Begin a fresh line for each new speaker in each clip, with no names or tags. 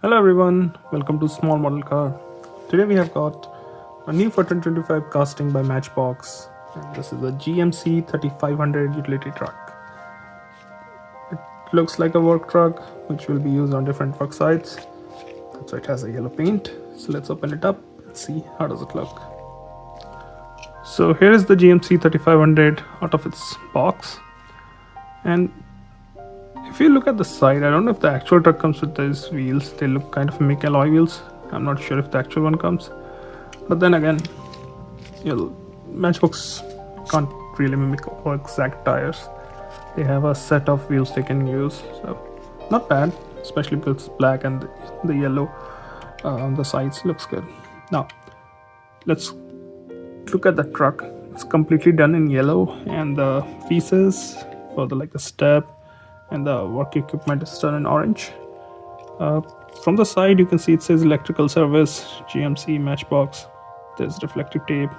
Hello everyone, welcome to Small Model Car. Today we have got a new for 2025 casting by Matchbox, and this is a GMC 3500 utility truck. It looks like a work truck which will be used on different work sites. That's why it has a yellow paint. So let's open it up and see how does it look. So here is the GMC 3500 out of its box, and if you look at the side, I don't know if the actual truck comes with these wheels. They look kind of mimic alloy wheels. I'm not sure if the actual one comes. But then again, Matchbox can't really mimic all exact tires. They have a set of wheels they can use. So not bad, especially because it's black and the yellow on the sides looks good. Now, let's look at the truck. It's completely done in yellow, and the pieces for the step and the work equipment is done in orange. From the side you can see it says electrical service, GMC, Matchbox. There's reflective tape,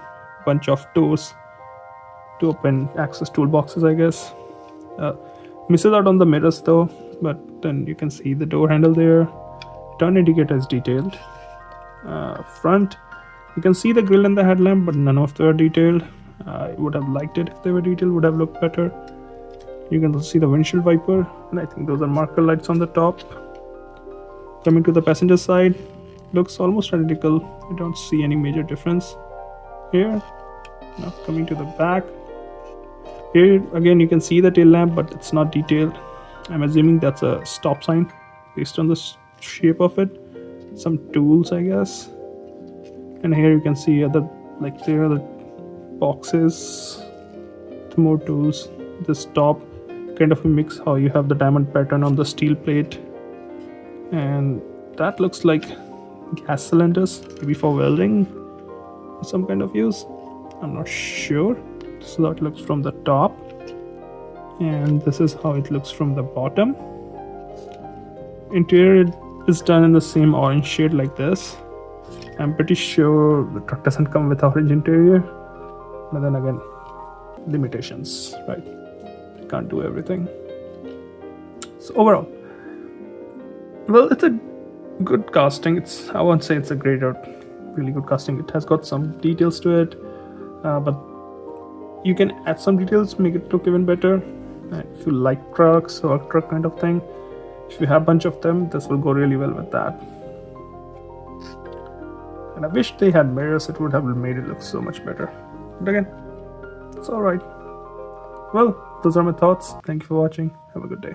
bunch of doors to open access toolboxes, I guess. Misses out on the mirrors though, but then you can see the door handle there. Turn indicator is detailed. Front, you can see the grille and the headlamp, but none of them are detailed. I would have liked it if they were detailed, would have looked better. You can see the windshield wiper, and I think those are marker lights on the top. Coming to the passenger side, looks almost identical. I don't see any major difference here. Now coming to the back, here again you can see the tail lamp, but it's not detailed. I'm assuming that's a stop sign based on the shape of it. Some tools, I guess. And here you can see there are the boxes with more tools. This top kind of mimics how you have the diamond pattern on the steel plate, and that looks like gas cylinders, maybe for welding or some kind of use. I'm not sure. This is how it looks from the top, and this is how it looks from the bottom. Interior is done in the same orange shade like this. I'm pretty sure the truck doesn't come with orange interior, but then again, limitations, right? Can't do everything. So overall, well, it's a good casting. I won't say it's a great or really good casting. It has got some details to it, but you can add some details, make it look even better. If you like trucks or truck kind of thing, if you have a bunch of them, this will go really well with that. And I wish they had mirrors. It would have made it look so much better. But again, it's all right. Well, those are my thoughts. Thank you for watching. Have a good day.